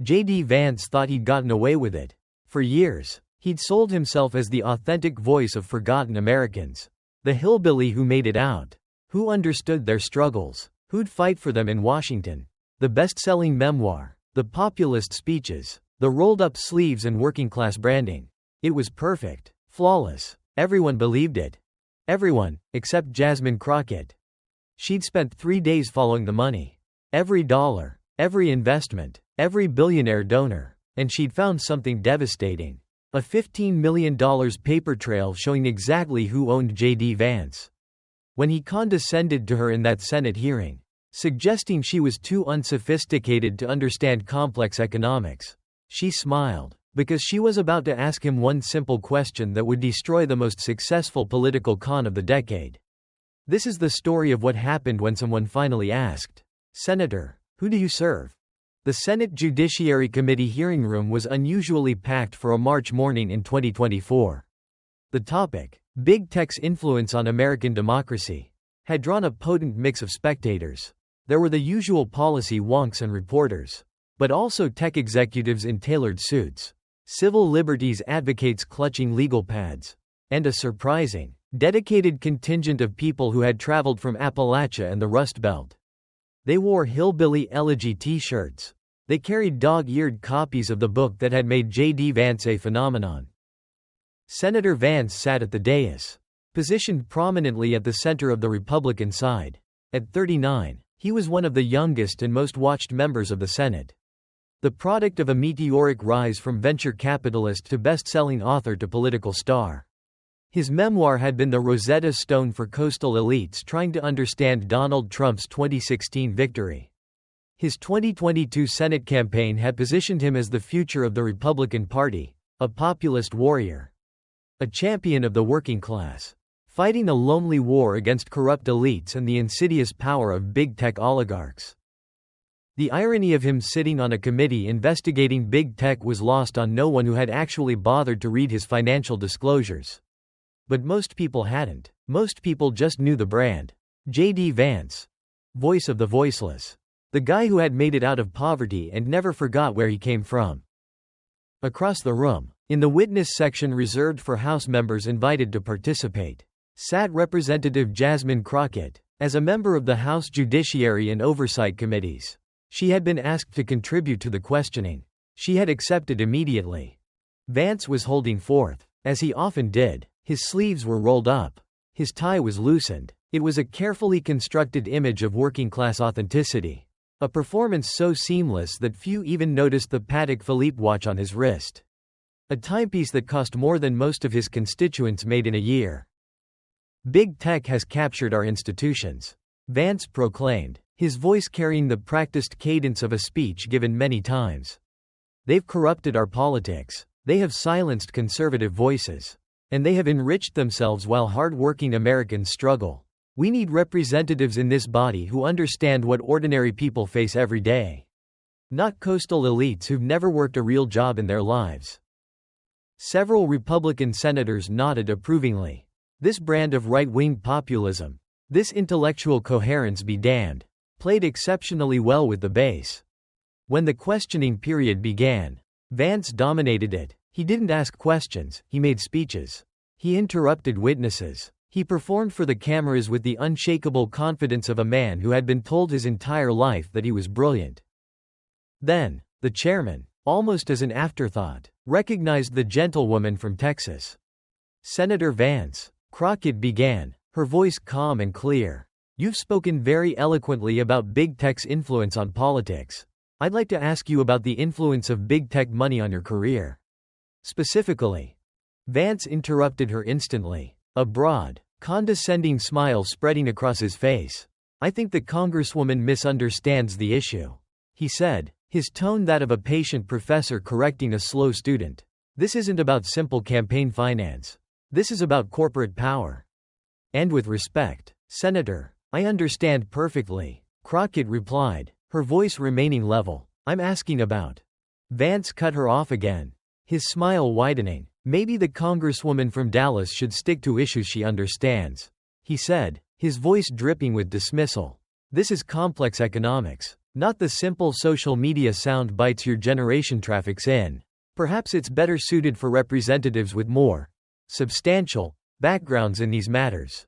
JD Vance thought he'd gotten away with it. For years, he'd sold himself as the authentic voice of forgotten Americans. The hillbilly who made it out. Who understood their struggles. Who'd fight for them in Washington. The best-selling memoir. The populist speeches. The rolled-up sleeves and working-class branding. It was perfect. Flawless. Everyone believed it. Everyone, except Jasmine Crockett. She'd spent 3 days following the money. Every dollar. Every investment. Every billionaire donor. And she'd found something devastating. A $15 million paper trail showing exactly who owned JD Vance. When he condescended to her in that Senate hearing, suggesting she was too unsophisticated to understand complex economics, she smiled, because she was about to ask him one simple question that would destroy the most successful political con of the decade. This is the story of what happened when someone finally asked, "Senator, who do you serve?" The Senate Judiciary Committee hearing room was unusually packed for a March morning in 2024. The topic, Big Tech's Influence on American Democracy, had drawn a potent mix of spectators. There were the usual policy wonks and reporters, but also tech executives in tailored suits, civil liberties advocates clutching legal pads, and a surprising, dedicated contingent of people who had traveled from Appalachia and the Rust Belt. They wore hillbilly elegy t-shirts. They carried dog-eared copies of the book that had made JD Vance a phenomenon. Senator Vance sat at the dais, positioned prominently at the center of the Republican side. At 39, he was one of the youngest and most watched members of the Senate. The product of a meteoric rise from venture capitalist to best-selling author to political star. His memoir had been the Rosetta Stone for coastal elites trying to understand Donald Trump's 2016 victory. His 2022 Senate campaign had positioned him as the future of the Republican Party, a populist warrior. A champion of the working class, fighting a lonely war against corrupt elites and the insidious power of big tech oligarchs. The irony of him sitting on a committee investigating big tech was lost on no one who had actually bothered to read his financial disclosures. But most people hadn't. Most people just knew the brand. JD Vance. Voice of the voiceless. The guy who had made it out of poverty and never forgot where he came from. Across the room, in the witness section reserved for House members invited to participate, sat Representative Jasmine Crockett. As a member of the House Judiciary and Oversight Committees, she had been asked to contribute to the questioning. She had accepted immediately. Vance was holding forth, as he often did. His sleeves were rolled up. His tie was loosened. It was a carefully constructed image of working-class authenticity. A performance so seamless that few even noticed the Patek Philippe watch on his wrist. A timepiece that cost more than most of his constituents made in a year. Big tech has captured our institutions, Vance proclaimed, his voice carrying the practiced cadence of a speech given many times. They've corrupted our politics. They have silenced conservative voices. And they have enriched themselves while hard-working Americans struggle. We need representatives in this body who understand what ordinary people face every day. Not coastal elites who've never worked a real job in their lives. Several Republican senators nodded approvingly. This brand of right-wing populism, this intellectual coherence be damned, played exceptionally well with the base. When the questioning period began, Vance dominated it. He didn't ask questions, he made speeches. He interrupted witnesses. He performed for the cameras with the unshakable confidence of a man who had been told his entire life that he was brilliant. Then, the chairman, almost as an afterthought, recognized the gentlewoman from Texas. Senator Vance. Crockett began, her voice calm and clear. You've spoken very eloquently about big tech's influence on politics. I'd like to ask you about the influence of big tech money on your career. Specifically. Vance interrupted her instantly, a broad, condescending smile spreading across his face. I think the Congresswoman misunderstands the issue, he said, his tone that of a patient professor correcting a slow student. This isn't about simple campaign finance. This is about corporate power. And with respect, Senator, I understand perfectly, Crockett replied, her voice remaining level. I'm asking about. Vance cut her off again, his smile widening. Maybe the Congresswoman from Dallas should stick to issues she understands, he said, his voice dripping with dismissal. This is complex economics. Not the simple social media sound bites your generation traffics in. Perhaps it's better suited for representatives with more substantial backgrounds in these matters.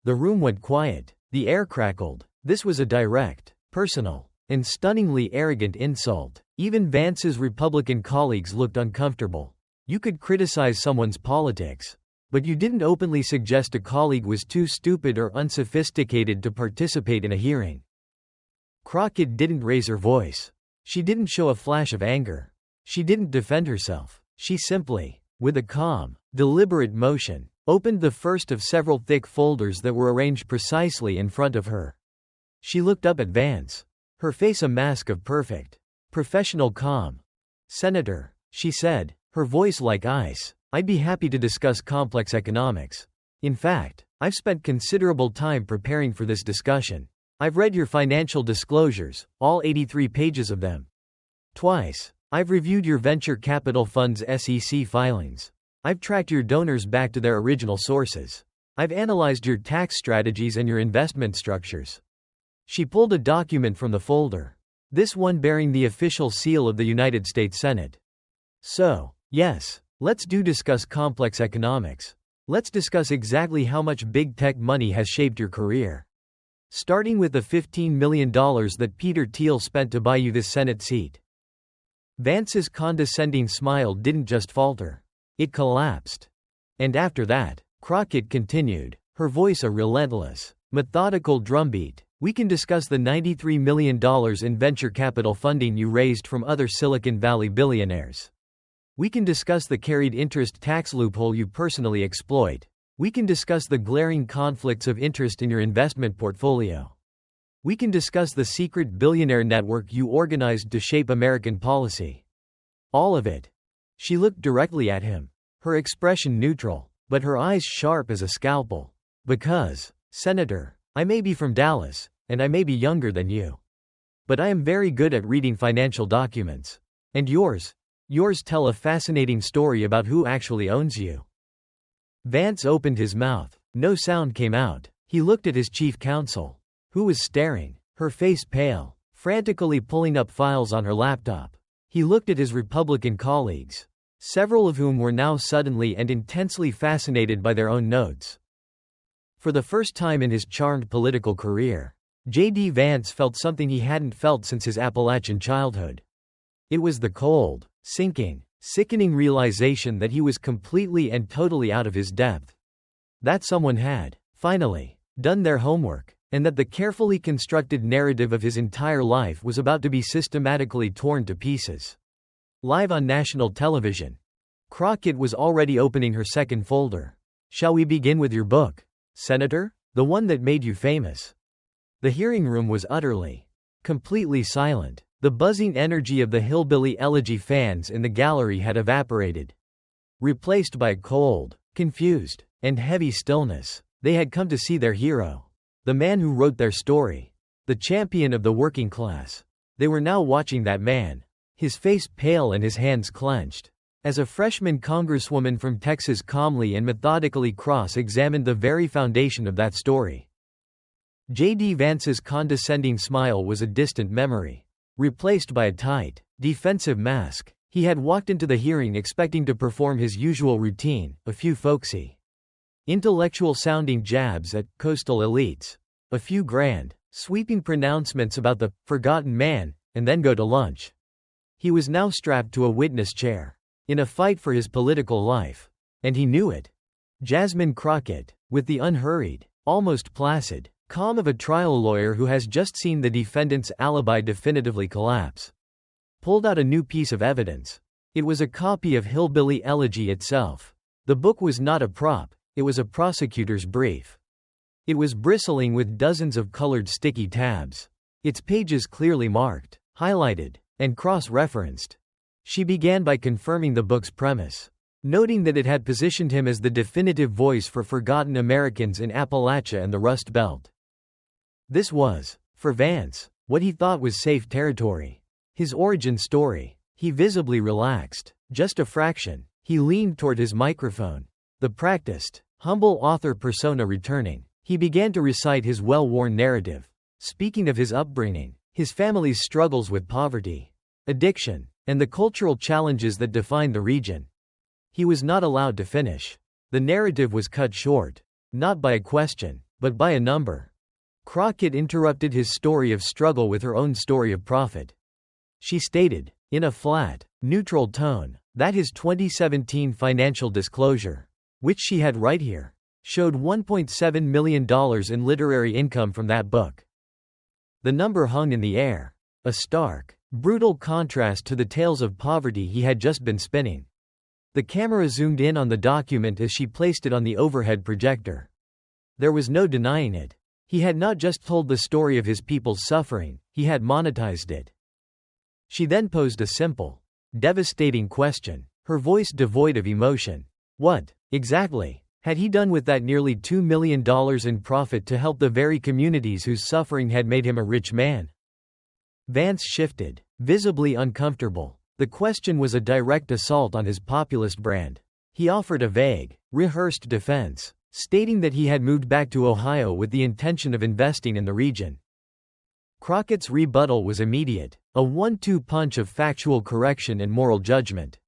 The room went quiet. The air crackled. This was a direct, personal, and stunningly arrogant insult. Even Vance's Republican colleagues looked uncomfortable. You could criticize someone's politics, but you didn't openly suggest a colleague was too stupid or unsophisticated to participate in a hearing. Crockett didn't raise her voice. She didn't show a flash of anger. She didn't defend herself. She simply, with a calm, deliberate motion, opened the first of several thick folders that were arranged precisely in front of her. She looked up at Vance, her face a mask of perfect, professional calm. "Senator," she said, her voice like ice, "I'd be happy to discuss complex economics. In fact, I've spent considerable time preparing for this discussion. I've read your financial disclosures, all 83 pages of them. Twice. I've reviewed your venture capital fund's SEC filings. I've tracked your donors back to their original sources. I've analyzed your tax strategies and your investment structures." She pulled a document from the folder. This one bearing the official seal of the United States Senate. "So, yes, let's discuss complex economics. Let's discuss exactly how much big tech money has shaped your career. Starting with the $15 million that Peter Thiel spent to buy you this Senate seat." Vance's condescending smile didn't just falter. It collapsed. "And after that," Crockett continued, her voice a relentless, methodical drumbeat, "we can discuss the $93 million in venture capital funding you raised from other Silicon Valley billionaires. We can discuss the carried interest tax loophole you personally exploit. We can discuss the glaring conflicts of interest in your investment portfolio. We can discuss the secret billionaire network you organized to shape American policy. All of it." She looked directly at him, her expression neutral, but her eyes sharp as a scalpel. "Because, Senator, I may be from Dallas, and I may be younger than you. But I am very good at reading financial documents. And yours tell a fascinating story about who actually owns you." Vance opened his mouth. No sound came out. He looked at his chief counsel, who was staring, her face pale, frantically pulling up files on her laptop. He looked at his Republican colleagues, several of whom were now suddenly and intensely fascinated by their own notes. For the first time in his charmed political career, JD Vance felt something he hadn't felt since his Appalachian childhood. It was the cold, sinking, sickening realization that he was completely and totally out of his depth. That someone had, finally, done their homework, and that the carefully constructed narrative of his entire life was about to be systematically torn to pieces. Live on national television, Crockett was already opening her second folder. "Shall we begin with your book, Senator? The one that made you famous?" The hearing room was utterly, completely silent. The buzzing energy of the hillbilly elegy fans in the gallery had evaporated, replaced by a cold, confused, and heavy stillness. They had come to see their hero, the man who wrote their story, the champion of the working class. They were now watching that man, his face pale and his hands clenched, as a freshman congresswoman from Texas calmly and methodically cross-examined the very foundation of that story. JD Vance's condescending smile was a distant memory, replaced by a tight, defensive mask. He had walked into the hearing expecting to perform his usual routine, a few folksy, intellectual-sounding jabs at coastal elites, a few grand, sweeping pronouncements about the forgotten man, and then go to lunch. He was now strapped to a witness chair, in a fight for his political life. And he knew it. Jasmine Crockett, with the unhurried, almost placid calm of a trial lawyer who has just seen the defendant's alibi definitively collapse, pulled out a new piece of evidence. It was a copy of Hillbilly Elegy itself. The book was not a prop, it was a prosecutor's brief. It was bristling with dozens of colored sticky tabs, its pages clearly marked, highlighted, and cross-referenced. She began by confirming the book's premise, noting that it had positioned him as the definitive voice for forgotten Americans in Appalachia and the Rust Belt. This was, for Vance, what he thought was safe territory. His origin story. He visibly relaxed, just a fraction. He leaned toward his microphone, the practiced, humble author persona returning. He began to recite his well-worn narrative, speaking of his upbringing, his family's struggles with poverty, addiction, and the cultural challenges that define the region. He was not allowed to finish. The narrative was cut short, not by a question, but by a number. Crockett interrupted his story of struggle with her own story of profit. She stated, in a flat, neutral tone, that his 2017 financial disclosure, which she had right here, showed $1.7 million in literary income from that book. The number hung in the air, a stark, brutal contrast to the tales of poverty he had just been spinning. The camera zoomed in on the document as she placed it on the overhead projector. There was no denying it. He had not just told the story of his people's suffering, he had monetized it. She then posed a simple, devastating question, her voice devoid of emotion. What, exactly, had he done with that nearly $2 million in profit to help the very communities whose suffering had made him a rich man? Vance shifted, visibly uncomfortable. The question was a direct assault on his populist brand. He offered a vague, rehearsed defense, stating that he had moved back to Ohio with the intention of investing in the region. Crockett's rebuttal was immediate, a one-two punch of factual correction and moral judgment.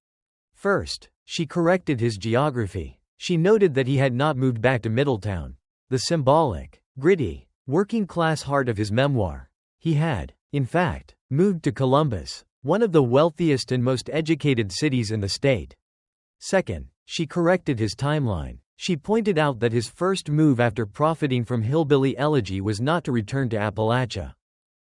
First, she corrected his geography. She noted that he had not moved back to Middletown, the symbolic, gritty, working-class heart of his memoir. He had, in fact, moved to Columbus, one of the wealthiest and most educated cities in the state. Second, she corrected his timeline. She pointed out that his first move after profiting from hillbilly elegy was not to return to Appalachia,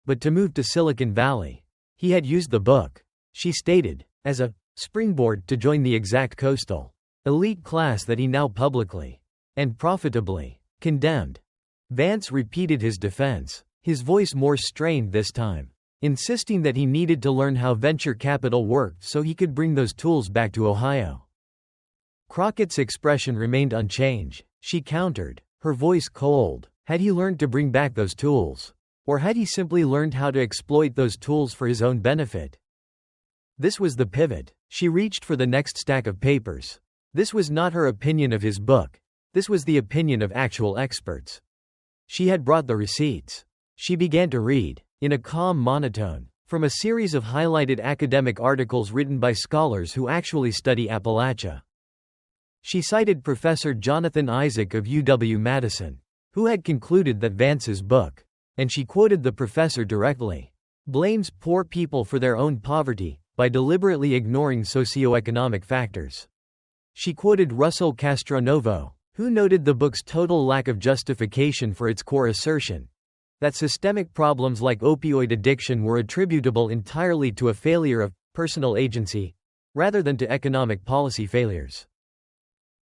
but to move to Silicon Valley. He had used the book, she stated, as a springboard to join the exact coastal elite class that he now publicly and profitably condemned. Vance repeated his defense, his voice more strained this time, insisting that he needed to learn how venture capital worked so he could bring those tools back to Ohio. Crockett's expression remained unchanged. She countered, her voice cold. Had he learned to bring back those tools? Or had he simply learned how to exploit those tools for his own benefit? This was the pivot. She reached for the next stack of papers. This was not her opinion of his book. This was the opinion of actual experts. She had brought the receipts. She began to read, in a calm monotone, from a series of highlighted academic articles written by scholars who actually study Appalachia. She cited Professor Jonathan Isaac of UW-Madison, who had concluded that Vance's book, and she quoted the professor directly, blames poor people for their own poverty by deliberately ignoring socioeconomic factors. She quoted Russell Castronovo, who noted the book's total lack of justification for its core assertion that systemic problems like opioid addiction were attributable entirely to a failure of personal agency, rather than to economic policy failures.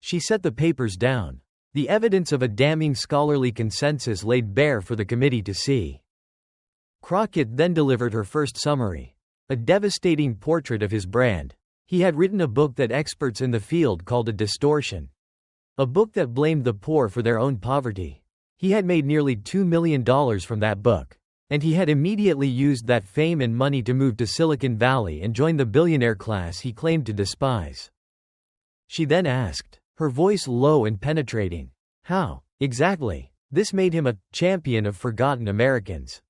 She set the papers down. The evidence of a damning scholarly consensus laid bare for the committee to see. Crockett then delivered her first summary, a devastating portrait of his brand. He had written a book that experts in the field called a distortion. A book that blamed the poor for their own poverty. He had made nearly $2 million from that book, and he had immediately used that fame and money to move to Silicon Valley and join the billionaire class he claimed to despise. She then asked, her voice low and penetrating, how, exactly, this made him a champion of forgotten Americans.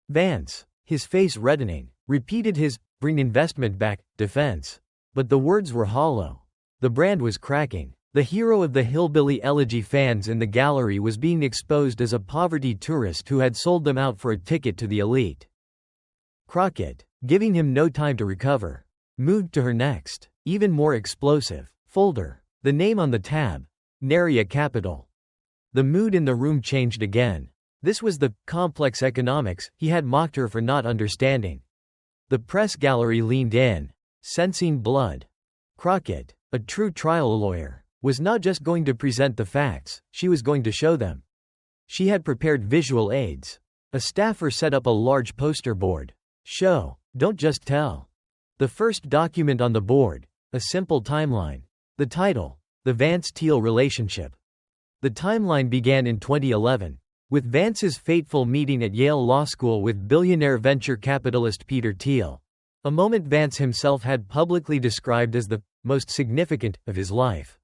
Vance, his face reddening, repeated his bring investment back defense. But the words were hollow. The brand was cracking. The hero of the hillbilly elegy fans in the gallery was being exposed as a poverty tourist who had sold them out for a ticket to the elite. Crockett, giving him no time to recover, moved to her next, even more explosive, folder. The name on the tab, Naria Capital. The mood in the room changed again. This was the complex economics he had mocked her for not understanding. The press gallery leaned in, sensing blood. Crockett, a true trial lawyer, was not just going to present the facts, she was going to show them. She had prepared visual aids. A staffer set up a large poster board. Show, don't just tell. The first document on the board, a simple timeline. The title, The Vance-Thiel Relationship. The timeline began in 2011, with Vance's fateful meeting at Yale Law School with billionaire venture capitalist Peter Thiel, a moment Vance himself had publicly described as the most significant of his life.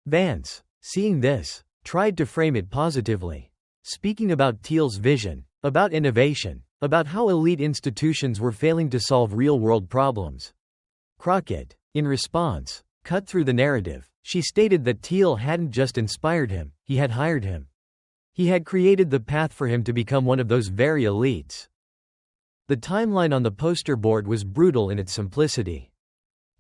Vance, seeing this, tried to frame it positively, speaking about Thiel's vision, about innovation, about how elite institutions were failing to solve real-world problems. Crockett, in response, cut through the narrative. She stated that Thiel hadn't just inspired him, he had hired him. He had created the path for him to become one of those very elites. The timeline on the poster board was brutal in its simplicity.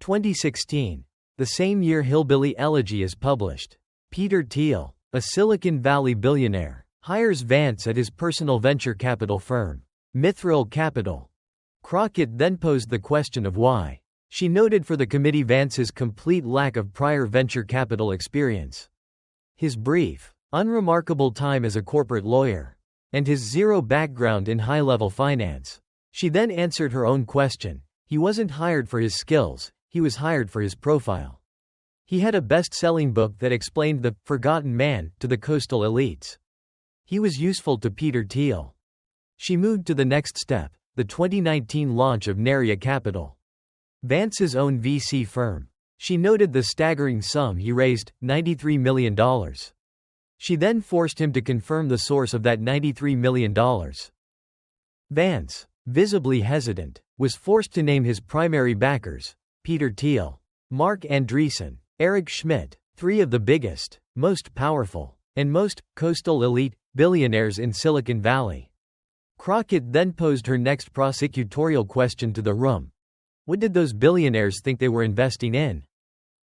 2016. The same year Hillbilly Elegy is published. Peter Thiel, a Silicon Valley billionaire, hires Vance at his personal venture capital firm, Mithril Capital. Crockett then posed the question of why. She noted for the committee Vance's complete lack of prior venture capital experience, his brief, unremarkable time as a corporate lawyer, and his zero background in high-level finance. She then answered her own question. He wasn't hired for his skills, he was hired for his profile. He had a best-selling book that explained the forgotten man to the coastal elites. He was useful to Peter Thiel. She moved to the next step, the 2019 launch of Neria Capital, Vance's own VC firm. She noted the staggering sum he raised, $93 million. She then forced him to confirm the source of that $93 million. Vance, visibly hesitant, was forced to name his primary backers: Peter Thiel, Mark Andreessen, Eric Schmidt, three of the biggest, most powerful, and most coastal elite billionaires in Silicon Valley. Crockett then posed her next prosecutorial question to the room. What did those billionaires think they were investing in?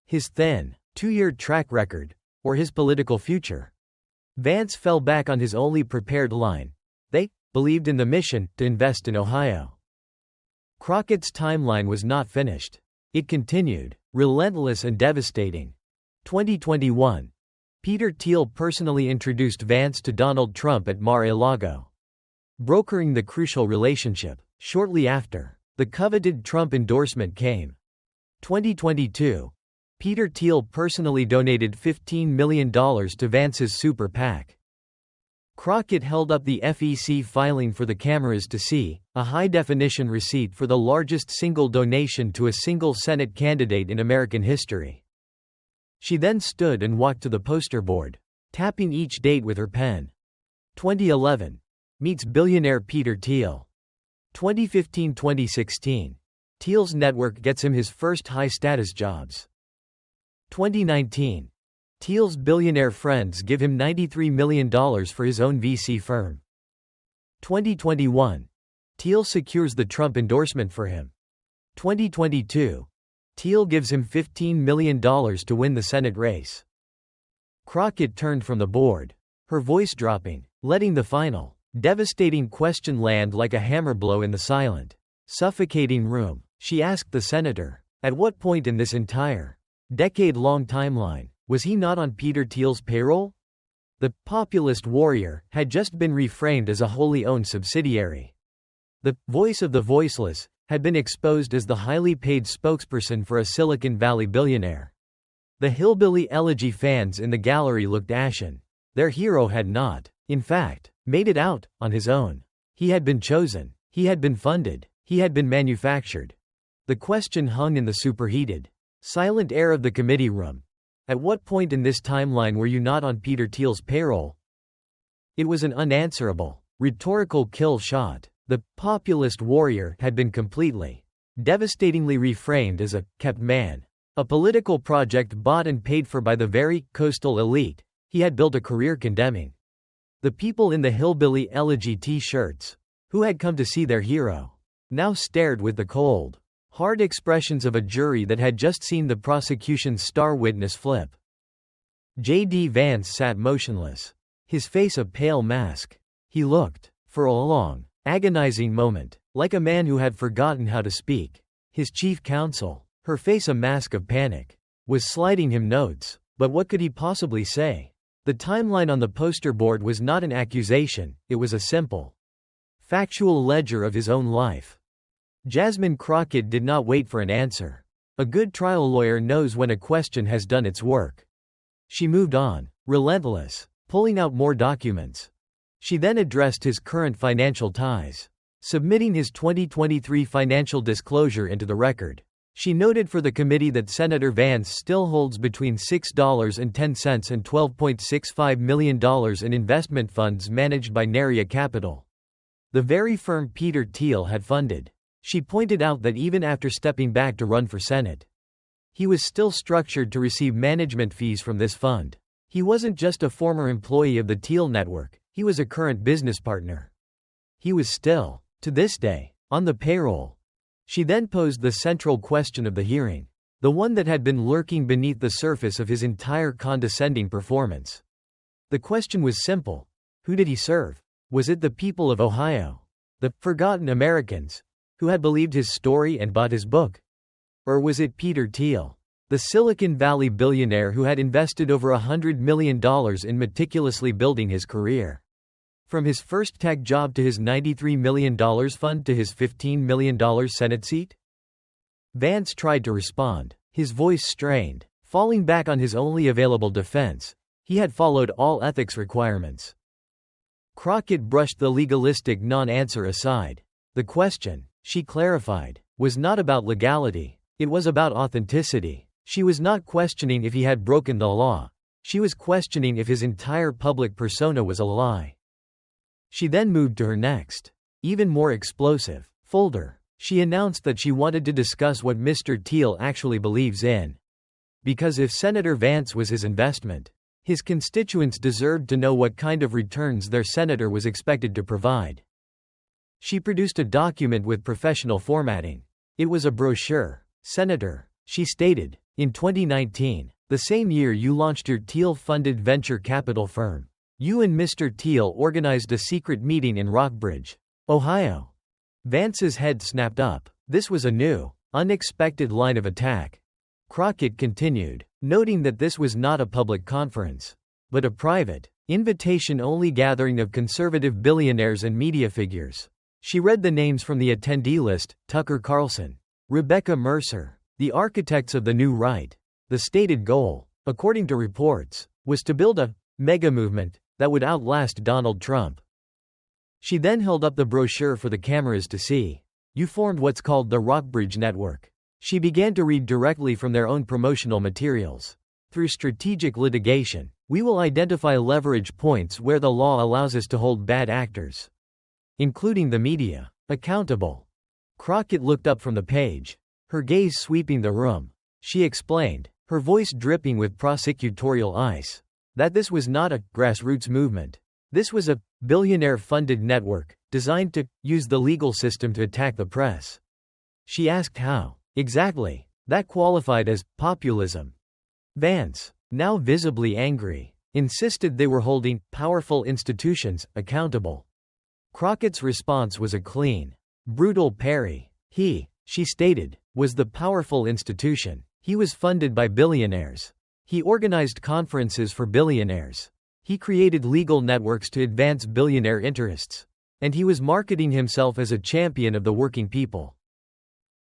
His thin, two-year track record, or his political future? Vance fell back on his only prepared line. They believed in the mission to invest in Ohio. Crockett's timeline was not finished. It continued, relentless and devastating. 2021. Peter Thiel personally introduced Vance to Donald Trump at Mar-a-Lago, brokering the crucial relationship. Shortly after, the coveted Trump endorsement came. 2022. Peter Thiel personally donated $15 million to Vance's super PAC. Crockett held up the FEC filing for the cameras to see, a high-definition receipt for the largest single donation to a single Senate candidate in American history. She then stood and walked to the poster board, tapping each date with her pen. 2011. Meets billionaire Peter Thiel. 2015-2016. Thiel's network gets him his first high-status jobs. 2019. Thiel's billionaire friends give him $93 million for his own VC firm. 2021. Thiel secures the Trump endorsement for him. 2022. Thiel gives him $15 million to win the Senate race. Crockett turned from the board, her voice dropping, letting the final, devastating question land like a hammer blow in the silent, suffocating room. She asked the senator, at what point in this entire, decade-long timeline, was he not on Peter Thiel's payroll? The populist warrior had just been reframed as a wholly owned subsidiary. The voice of the voiceless had been exposed as the highly paid spokesperson for a Silicon Valley billionaire. The Hillbilly Elegy fans in the gallery looked ashen. Their hero had not, in fact, made it out on his own. He had been chosen. He had been funded. He had been manufactured. The question hung in the superheated, silent air of the committee room. At what point in this timeline were you not on Peter Thiel's payroll? It was an unanswerable, rhetorical kill shot. The populist warrior had been completely, devastatingly reframed as a kept man, a political project bought and paid for by the very coastal elite he had built a career condemning. The people in the Hillbilly Elegy t-shirts, who had come to see their hero, now stared with the cold, hard expressions of a jury that had just seen the prosecution's star witness flip. JD Vance sat motionless, his face a pale mask. He looked, for a long, agonizing moment, like a man who had forgotten how to speak. His chief counsel, her face a mask of panic, was sliding him notes, but what could he possibly say? The timeline on the poster board was not an accusation, it was a simple, factual ledger of his own life. Jasmine Crockett did not wait for an answer. A good trial lawyer knows when a question has done its work. She moved on, relentless, pulling out more documents. She then addressed his current financial ties, submitting his 2023 financial disclosure into the record. She noted for the committee that Senator Vance still holds between $6.10 and $12.65 million in investment funds managed by Neria Capital. the very firm Peter Thiel had funded. She pointed out that even after stepping back to run for Senate, he was still structured to receive management fees from this fund. He wasn't just a former employee of the Thiel network, he was a current business partner. He was still, to this day, on the payroll. She then posed the central question of the hearing, the one that had been lurking beneath the surface of his entire condescending performance. The question was simple. Who did he serve? Was it the people of Ohio, the forgotten Americans, who had believed his story and bought his book? Or was it Peter Thiel, the Silicon Valley billionaire who had invested over $100 million in meticulously building his career? From his first tech job to his $93 million fund to his $15 million Senate seat? Vance tried to respond, his voice strained, falling back on his only available defense. He had followed all ethics requirements. Crockett brushed the legalistic non-answer aside. The question, she clarified, was not about legality. It was about authenticity. She was not questioning if he had broken the law. She was questioning if his entire public persona was a lie. She then moved to her next, even more explosive, folder. She announced that she wanted to discuss what Mr. Thiel actually believes in. Because if Senator Vance was his investment, his constituents deserved to know what kind of returns their senator was expected to provide. She produced a document with professional formatting. It was a brochure. Senator, she stated, in 2019, the same year you launched your Thiel-funded venture capital firm, you and Mr. Thiel organized a secret meeting in Rockbridge, Ohio. Vance's head snapped up. This was a new, unexpected line of attack. Crockett continued, noting that this was not a public conference, but a private, invitation-only gathering of conservative billionaires and media figures. She read the names from the attendee list: Tucker Carlson, Rebecca Mercer, the architects of the New Right. The stated goal, according to reports, was to build a mega movement that would outlast Donald Trump. She then held up the brochure for the cameras to see. You formed what's called the Rockbridge Network. She began to read directly from their own promotional materials. Through strategic litigation, we will identify leverage points where the law allows us to hold bad actors, including the media, accountable. Crockett looked up from the page, her gaze sweeping the room. She explained, her voice dripping with prosecutorial ice, that this was not a grassroots movement. This was a billionaire-funded network, designed to use the legal system to attack the press. She asked how, exactly, that qualified as populism. Vance, now visibly angry, insisted they were holding powerful institutions accountable. Crockett's response was a clean, brutal parry. He, she stated, was the powerful institution. He was funded by billionaires. He organized conferences for billionaires. He created legal networks to advance billionaire interests. And he was marketing himself as a champion of the working people.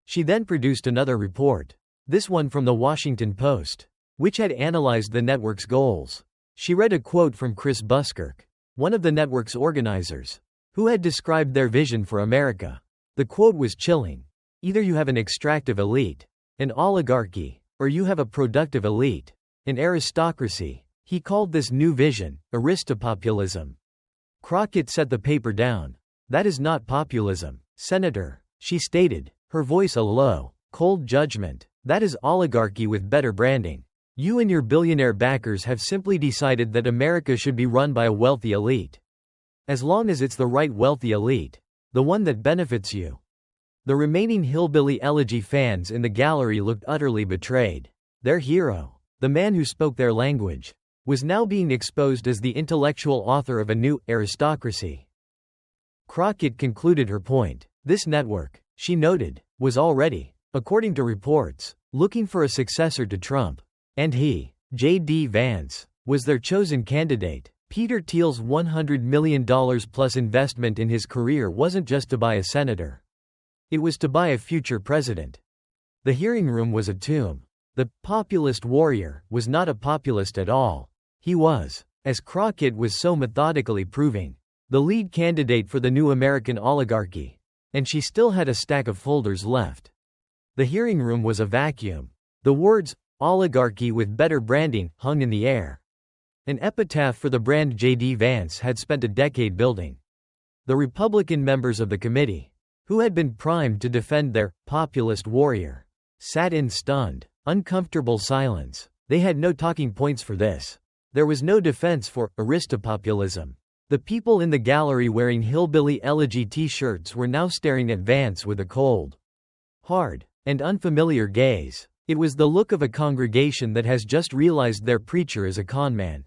She then produced another report, this one from the Washington Post, which had analyzed the network's goals. She read a quote from Chris Buskirk, one of the network's organizers, who had described their vision for America. The quote was chilling. Either you have an extractive elite, an oligarchy, or you have a productive elite, an aristocracy. He called this new vision aristopopulism. Crockett set the paper down. That is not populism, Senator, she stated, her voice a low, cold judgment. That is oligarchy with better branding. You and your billionaire backers have simply decided that America should be run by a wealthy elite. As long as it's the right wealthy elite, the one that benefits you. The remaining hillbilly elegy fans in the gallery looked utterly betrayed. Their hero, the man who spoke their language, was now being exposed as the intellectual author of a new aristocracy. Crockett concluded her point. This network, she noted, was already, according to reports, looking for a successor to Trump. And he, JD Vance, was their chosen candidate. Peter Thiel's $100 million plus investment in his career wasn't just to buy a senator. It was to buy a future president. The hearing room was a tomb. The populist warrior was not a populist at all. He was, as Crockett was so methodically proving, the lead candidate for the new American oligarchy. And she still had a stack of folders left. The hearing room was a vacuum. The words, oligarchy with better branding, hung in the air. An epitaph for the brand JD Vance had spent a decade building. The Republican members of the committee, who had been primed to defend their populist warrior, sat in stunned, uncomfortable silence. They had no talking points for this. There was no defense for aristopopulism. The people in the gallery wearing hillbilly elegy t-shirts were now staring at Vance with a cold, hard, and unfamiliar gaze. It was the look of a congregation that has just realized their preacher is a conman.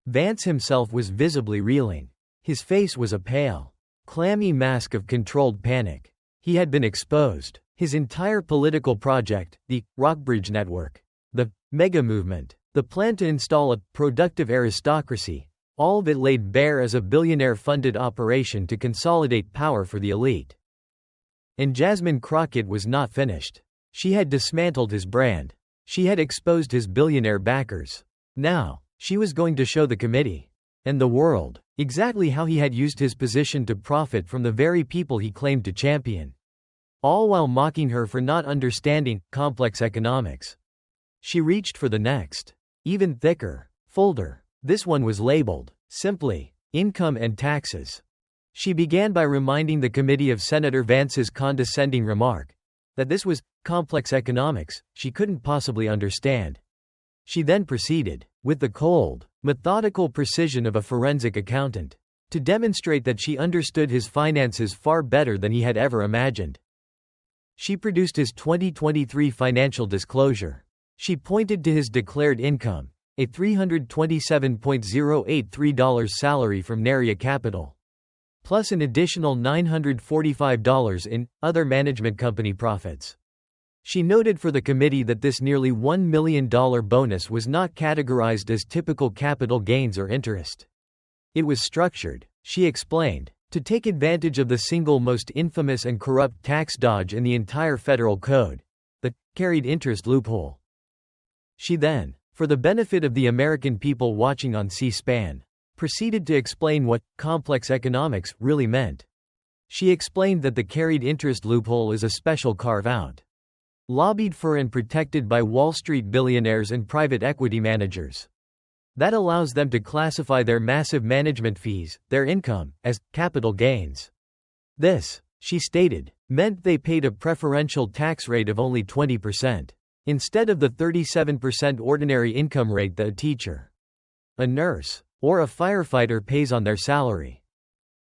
Vance himself was visibly reeling. His face was a pale, clammy mask of controlled panic. He had been exposed. His entire political project, the Rockbridge Network, the mega movement, the plan to install a productive aristocracy, all of it laid bare as a billionaire-funded operation to consolidate power for the elite. And Jasmine Crockett was not finished. She had dismantled his brand. She had exposed his billionaire backers. Now, she was going to show the committee and the world exactly how he had used his position to profit from the very people he claimed to champion. All while mocking her for not understanding complex economics. She reached for the next, even thicker, folder. This one was labeled, simply, Income and Taxes. She began by reminding the committee of Senator Vance's condescending remark that this was complex economics she couldn't possibly understand. She then proceeded, with the cold, methodical precision of a forensic accountant, to demonstrate that she understood his finances far better than he had ever imagined. She produced his 2023 financial disclosure. She pointed to his declared income, a $327.083 salary from Naria Capital, plus an additional $945 in other management company profits. She noted for the committee that this nearly $1 million bonus was not categorized as typical capital gains or interest. It was structured, she explained, to take advantage of the single most infamous and corrupt tax dodge in the entire federal code, the carried interest loophole. She then, for the benefit of the American people watching on C-SPAN, proceeded to explain what complex economics really meant. She explained that the carried interest loophole is a special carve-out, lobbied for and protected by Wall Street billionaires and private equity managers, that allows them to classify their massive management fees, their income, as capital gains. This, she stated, meant they paid a preferential tax rate of only 20%, instead of the 37% ordinary income rate that a teacher, a nurse, or a firefighter pays on their salary.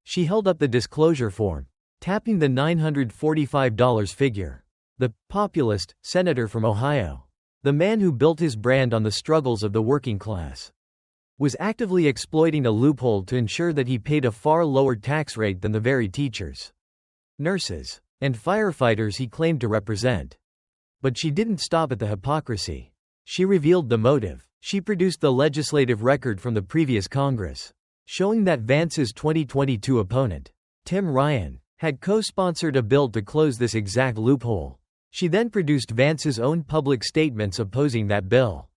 She held up the disclosure form, tapping the $945 figure. The populist senator from Ohio, the man who built his brand on the struggles of the working class, was actively exploiting a loophole to ensure that he paid a far lower tax rate than the very teachers, nurses, and firefighters he claimed to represent. But she didn't stop at the hypocrisy. She revealed the motive. She produced the legislative record from the previous Congress, showing that Vance's 2022 opponent, Tim Ryan, had co-sponsored a bill to close this exact loophole. She then produced Vance's own public statements opposing that bill.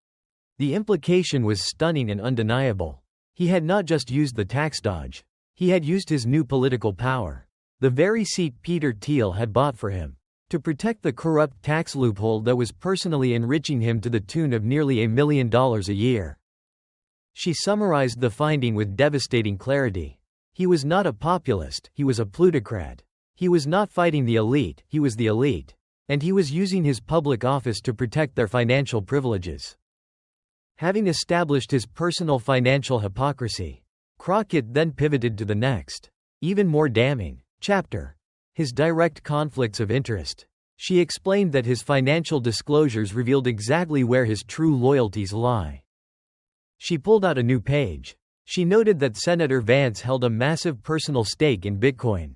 The implication was stunning and undeniable. He had not just used the tax dodge. He had used his new political power, the very seat Peter Thiel had bought for him, to protect the corrupt tax loophole that was personally enriching him to the tune of nearly $1 million a year. She summarized the finding with devastating clarity. He was not a populist, he was a plutocrat. He was not fighting the elite, he was the elite. And he was using his public office to protect their financial privileges. Having established his personal financial hypocrisy, Crockett then pivoted to the next, even more damning, chapter. His direct conflicts of interest. She explained that his financial disclosures revealed exactly where his true loyalties lie. She pulled out a new page. She noted that Senator Vance held a massive personal stake in Bitcoin,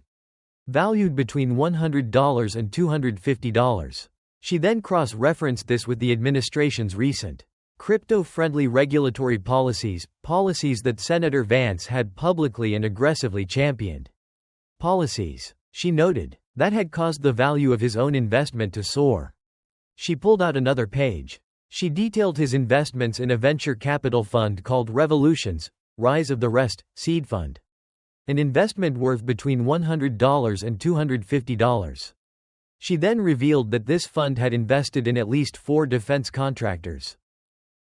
valued between $100 and $250. She then cross-referenced this with the administration's recent, crypto-friendly regulatory policies that Senator Vance had publicly and aggressively championed. Policies, she noted, that had caused the value of his own investment to soar. She pulled out another page. She detailed his investments in a venture capital fund called Revolution's Rise of the Rest seed fund, an investment worth between $100 and $250. She then revealed that this fund had invested in at least 4 defense contractors.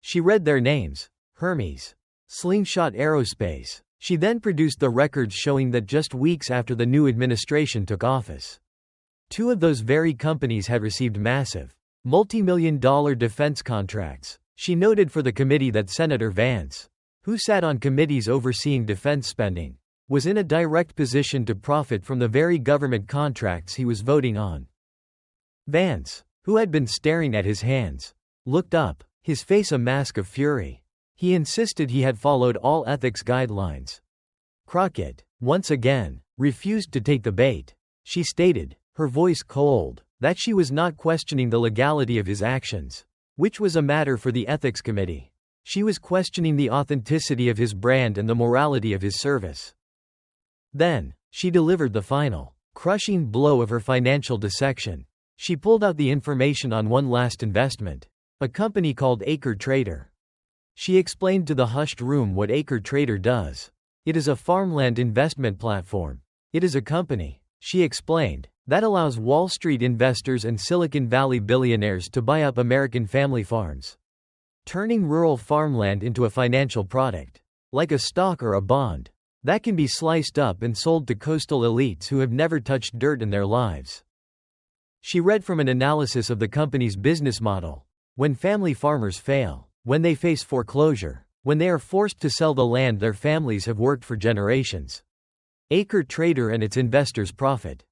She read their names: Hermes, Slingshot Aerospace. She then produced the records showing that just weeks after the new administration took office, two of those very companies had received massive, multi-million-dollar defense contracts. She noted for the committee that Senator Vance, who sat on committees overseeing defense spending, was in a direct position to profit from the very government contracts he was voting on. Vance, who had been staring at his hands, looked up, his face a mask of fury. He insisted he had followed all ethics guidelines. Crockett, once again, refused to take the bait. She stated, her voice cold, that she was not questioning the legality of his actions, which was a matter for the ethics committee. She was questioning the authenticity of his brand and the morality of his service. Then, she delivered the final, crushing blow of her financial dissection. She pulled out the information on one last investment, a company called Acre Trader. She explained to the hushed room what Acre Trader does. It is a farmland investment platform. It is a company, she explained, that allows Wall Street investors and Silicon Valley billionaires to buy up American family farms, turning rural farmland into a financial product, like a stock or a bond, that can be sliced up and sold to coastal elites who have never touched dirt in their lives. She read from an analysis of the company's business model. When family farmers fail, when they face foreclosure, when they are forced to sell the land their families have worked for generations, Acre Trader and its investors profit.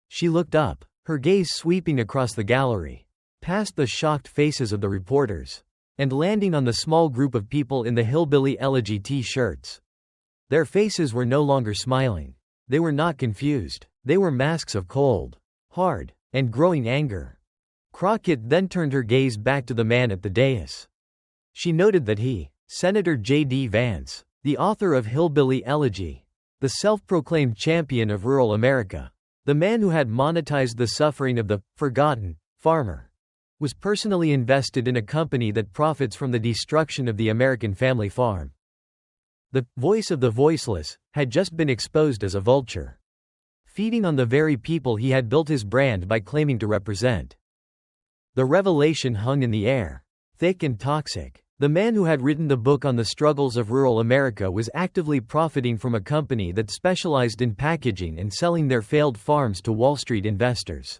She looked up, her gaze sweeping across the gallery, past the shocked faces of the reporters, and landing on the small group of people in the hillbilly elegy t-shirts. Their faces were no longer smiling. They were not confused. They were masks of cold, hard, and growing anger. Crockett then turned her gaze back to the man at the dais. She noted that he, Senator JD Vance, the author of Hillbilly Elegy, the self-proclaimed champion of rural America, the man who had monetized the suffering of the forgotten farmer, was personally invested in a company that profits from the destruction of the American family farm. The voice of the voiceless had just been exposed as a vulture, feeding on the very people he had built his brand by claiming to represent. The revelation hung in the air, thick and toxic. The man who had written the book on the struggles of rural America was actively profiting from a company that specialized in packaging and selling their failed farms to Wall Street investors.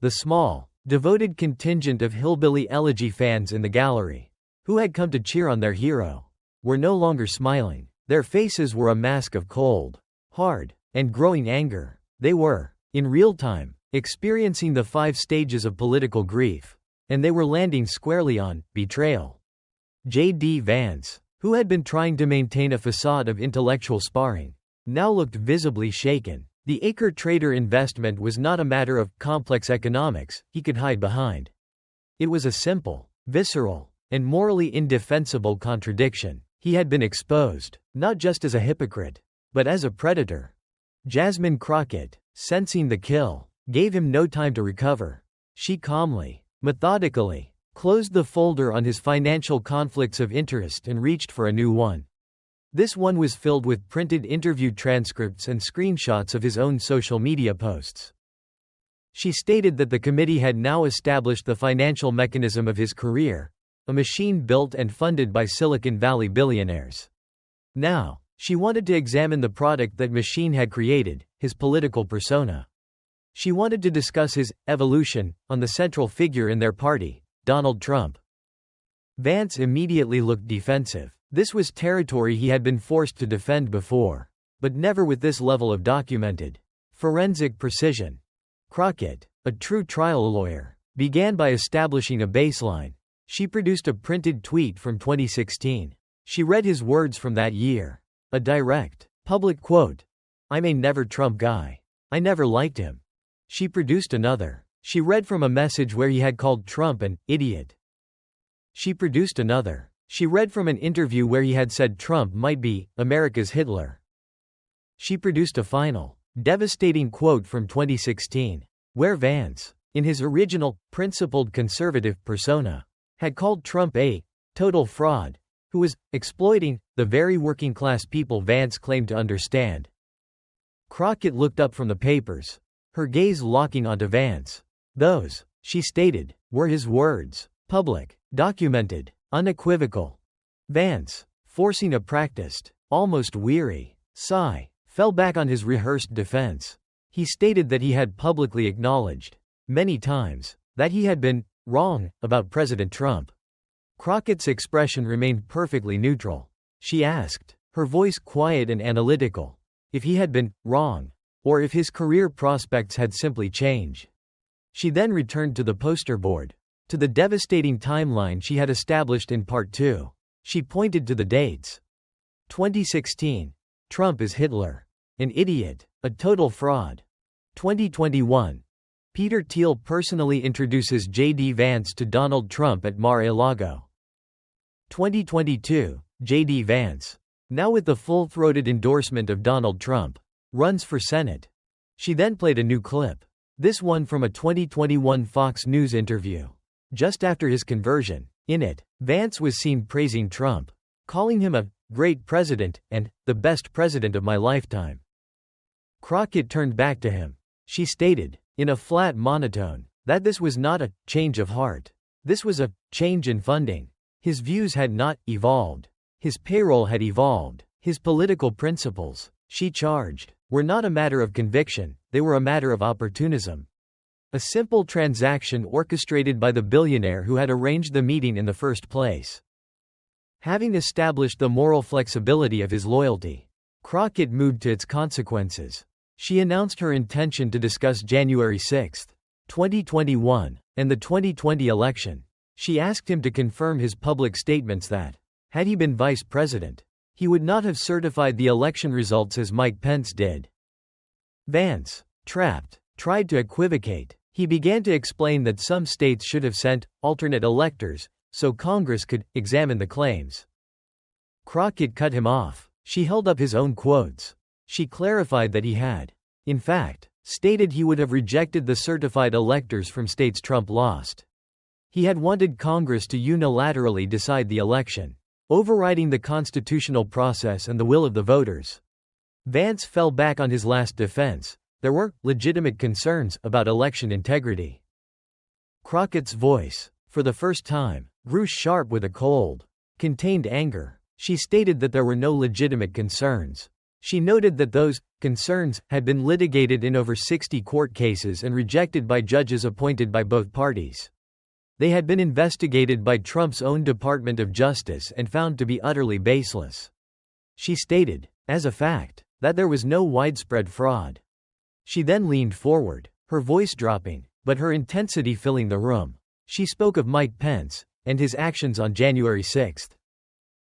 The small, devoted contingent of Hillbilly Elegy fans in the gallery, who had come to cheer on their hero, were no longer smiling. Their faces were a mask of cold, hard, and growing anger. They were, in real time, experiencing the 5 stages of political grief, and they were landing squarely on betrayal. JD Vance, who had been trying to maintain a facade of intellectual sparring, now looked visibly shaken. The Acre Trader investment was not a matter of complex economics he could hide behind. It was a simple, visceral, and morally indefensible contradiction. He had been exposed, not just as a hypocrite, but as a predator. Jasmine Crockett, sensing the kill, gave him no time to recover. She calmly, methodically, closed the folder on his financial conflicts of interest and reached for a new one. This one was filled with printed interview transcripts and screenshots of his own social media posts. She stated that the committee had now established the financial mechanism of his career, a machine built and funded by Silicon Valley billionaires. Now, she wanted to examine the product that machine had created, his political persona. She wanted to discuss his evolution on the central figure in their party, Donald Trump. Vance immediately looked defensive. This was territory he had been forced to defend before, but never with this level of documented, forensic precision. Crockett, a true trial lawyer, began by establishing a baseline. She produced a printed tweet from 2016. She read his words from that year. A direct, public quote. "I'm a never Trump guy. I never liked him." She produced another. She read from a message where he had called Trump an idiot. She produced another. She read from an interview where he had said Trump might be America's Hitler. She produced a final, devastating quote from 2016, where Vance, in his original, principled conservative persona, had called Trump a total fraud, who was exploiting the very working class people Vance claimed to understand. Crockett looked up from the papers, her gaze locking onto Vance. Those, she stated, were his words, public, documented, unequivocal. Vance, forcing a practiced, almost weary sigh fell back on his rehearsed defense. He stated that he had publicly acknowledged, many times, that he had been wrong about President Trump. Crockett's expression remained perfectly neutral. She asked, her voice quiet and analytical, if he had been wrong, or if his career prospects had simply changed. She then returned to the poster board, to the devastating timeline she had established in Part 2. She pointed to the dates. 2016. Trump is Hitler. An idiot. A total fraud. 2021. Peter Thiel personally introduces JD Vance to Donald Trump at Mar-a-Lago. 2022. JD Vance, now with the full-throated endorsement of Donald Trump, runs for Senate. She then played a new clip. This one from a 2021 Fox News interview. Just after his conversion. In it, Vance was seen praising Trump, calling him a great president and the best president of my lifetime. Crockett turned back to him. She stated, in a flat monotone, that this was not a change of heart. This was a change in funding. His views had not evolved. His payroll had evolved. His political principles, she charged, were not a matter of conviction, they were a matter of opportunism. A simple transaction orchestrated by the billionaire who had arranged the meeting in the first place. Having established the moral flexibility of his loyalty, Crockett moved to its consequences. She announced her intention to discuss January 6, 2021, and the 2020 election. She asked him to confirm his public statements that, had he been vice president, he would not have certified the election results as Mike Pence did. Vance, trapped, tried to equivocate. He began to explain that some states should have sent alternate electors, so Congress could examine the claims. Crockett cut him off. She held up his own quotes. She clarified that he had, in fact, stated he would have rejected the certified electors from states Trump lost. He had wanted Congress to unilaterally decide the election, overriding the constitutional process and the will of the voters. Vance fell back on his last defense. There were legitimate concerns about election integrity. Crockett's voice, for the first time, grew sharp with a cold, contained anger. She stated that there were no legitimate concerns. She noted that those concerns had been litigated in over 60 court cases and rejected by judges appointed by both parties. They had been investigated by Trump's own Department of Justice and found to be utterly baseless. She stated, as a fact, that there was no widespread fraud. She then leaned forward, her voice dropping, but her intensity filling the room. She spoke of Mike Pence and his actions on January 6.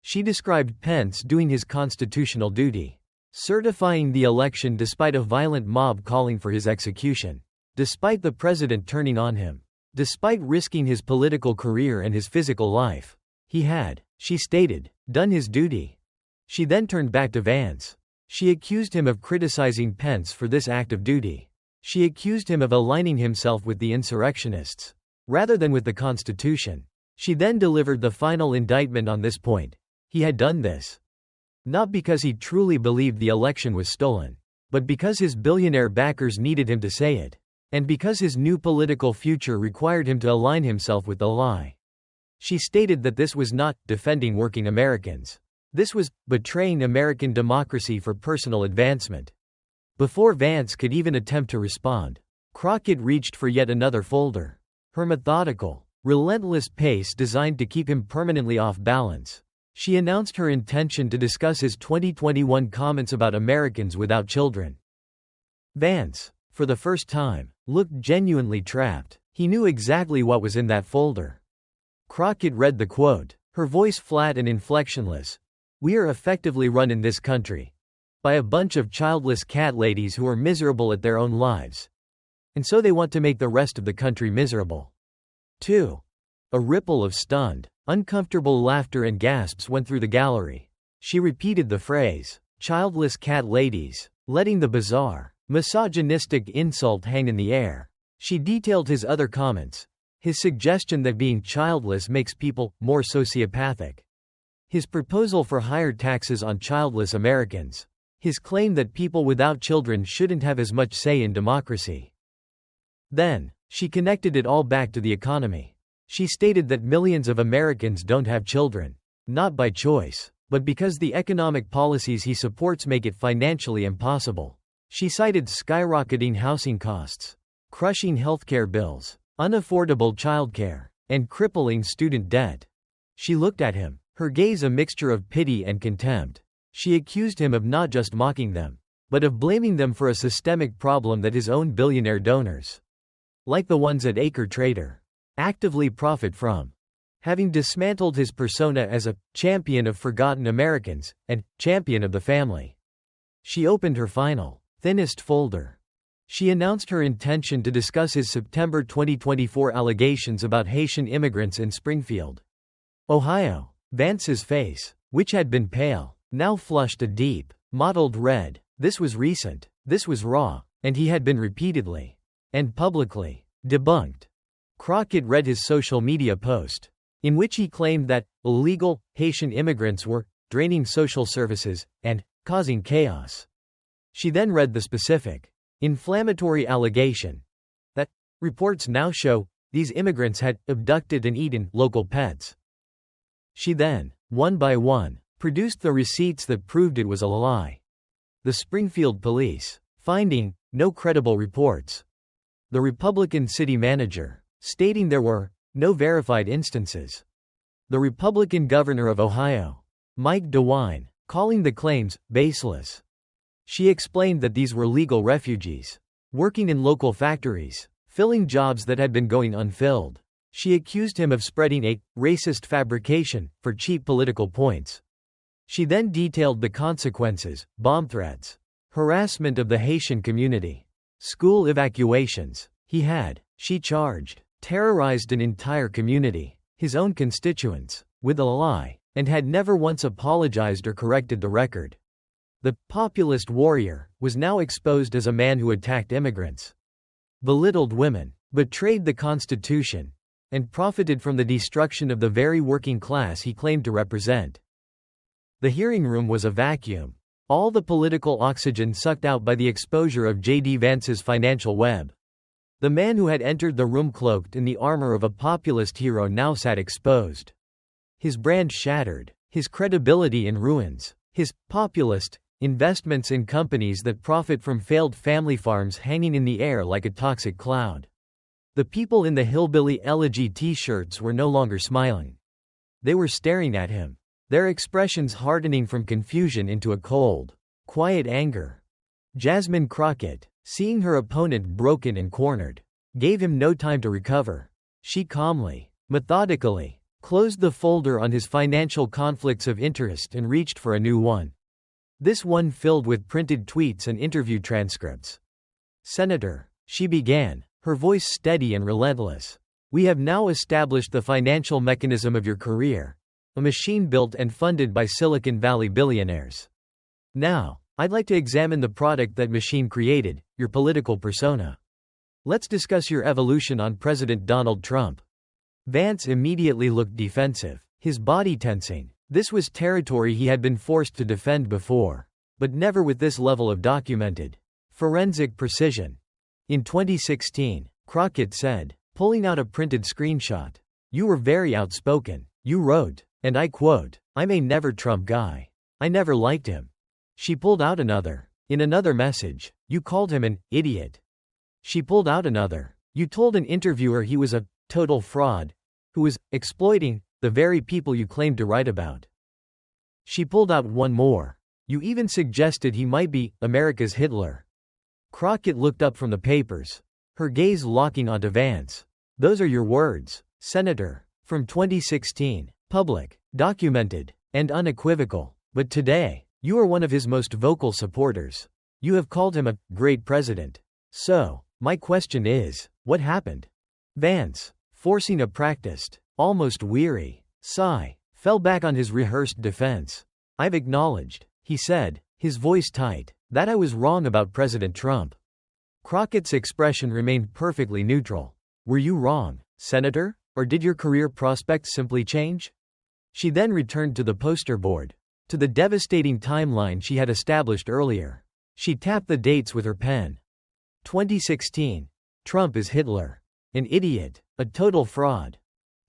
She described Pence doing his constitutional duty, certifying the election despite a violent mob calling for his execution, despite the president turning on him, despite risking his political career and his physical life. He had, she stated, done his duty. She then turned back to Vance. She accused him of criticizing Pence for this act of duty. She accused him of aligning himself with the insurrectionists, rather than with the Constitution. She then delivered the final indictment on this point. He had done this not because he truly believed the election was stolen, but because his billionaire backers needed him to say it, and because his new political future required him to align himself with the lie. She stated that this was not defending working Americans. This was betraying American democracy for personal advancement. Before Vance could even attempt to respond, Crockett reached for yet another folder. Her methodical, relentless pace designed to keep him permanently off balance. She announced her intention to discuss his 2021 comments about Americans without children. Vance, for the first time, looked genuinely trapped. He knew exactly what was in that folder. Crockett read the quote, her voice flat and inflectionless. We are effectively run in this country by a bunch of childless cat ladies who are miserable at their own lives. And so they want to make the rest of the country miserable. 2. A ripple of stunned, uncomfortable laughter and gasps went through the gallery. She repeated the phrase, childless cat ladies, letting the bizarre, misogynistic insult hang in the air. She detailed his other comments. His suggestion that being childless makes people more sociopathic. His proposal for higher taxes on childless Americans. His claim that people without children shouldn't have as much say in democracy. Then, she connected it all back to the economy. She stated that millions of Americans don't have children, not by choice, but because the economic policies he supports make it financially impossible. She cited skyrocketing housing costs, crushing healthcare bills, unaffordable childcare, and crippling student debt. She looked at him, her gaze a mixture of pity and contempt. She accused him of not just mocking them, but of blaming them for a systemic problem that his own billionaire donors, like the ones at Acre Trader, actively profit from. Having dismantled his persona as a champion of forgotten Americans and champion of the family, she opened her final, thinnest folder. She announced her intention to discuss his September 2024 allegations about Haitian immigrants in Springfield, Ohio. Vance's face, which had been pale, now flushed a deep, mottled red. This was recent, this was raw, and he had been repeatedly and publicly debunked. Crockett read his social media post, in which he claimed that illegal Haitian immigrants were draining social services and causing chaos. She then read the specific, inflammatory allegation that reports now show these immigrants had abducted and eaten local pets. She then, one by one, produced the receipts that proved it was a lie. The Springfield police, finding no credible reports. The Republican city manager, stating there were no verified instances. The Republican governor of Ohio, Mike DeWine, calling the claims baseless. She explained that these were legal refugees, working in local factories, filling jobs that had been going unfilled. She accused him of spreading a racist fabrication for cheap political points. She then detailed the consequences: bomb threats, harassment of the Haitian community, school evacuations. He had, she charged, terrorized an entire community, his own constituents, with a lie, and had never once apologized or corrected the record. The populist warrior was now exposed as a man who attacked immigrants, belittled women, betrayed the Constitution, and profited from the destruction of the very working class he claimed to represent. The hearing room was a vacuum, all the political oxygen sucked out by the exposure of JD Vance's financial web. The man who had entered the room cloaked in the armor of a populist hero now sat exposed. His brand shattered, his credibility in ruins, his populist investments in companies that profit from failed family farms hanging in the air like a toxic cloud. The people in the hillbilly elegy t-shirts were no longer smiling. They were staring at him, their expressions hardening from confusion into a cold, quiet anger. Jasmine Crockett, seeing her opponent broken and cornered, gave him no time to recover. She calmly, methodically, closed the folder on his financial conflicts of interest and reached for a new one. This one filled with printed tweets and interview transcripts. "Senator," she began, her voice steady and relentless, "we have now established the financial mechanism of your career, a machine built and funded by Silicon Valley billionaires. Now, I'd like to examine the product that machine created, your political persona. Let's discuss your evolution on President Donald Trump." Vance immediately looked defensive, his body tensing. This was territory he had been forced to defend before, but never with this level of documented, forensic precision. In 2016, Crockett said, pulling out a printed screenshot, "You were very outspoken. You wrote, and I quote, 'I'm a never Trump guy. I never liked him.'" She pulled out another. In another message, "You called him an idiot." She pulled out another. "You told an interviewer he was a total fraud, who was exploiting the very people you claimed to write about." She pulled out one more. "You even suggested he might be America's Hitler." Crockett looked up from the papers, her gaze locking onto Vance. "Those are your words, Senator. From 2016, public, documented, and unequivocal. But today, you are one of his most vocal supporters. You have called him a great president. So, my question is, what happened?" Vance, forcing a practiced, almost weary sigh, fell back on his rehearsed defense. "I've acknowledged," he said, his voice tight, "that I was wrong about President Trump." Crockett's expression remained perfectly neutral. "Were you wrong, Senator, or did your career prospects simply change?" She then returned to the poster board, to the devastating timeline she had established earlier. She tapped the dates with her pen. 2016. Trump is Hitler. An idiot. A total fraud.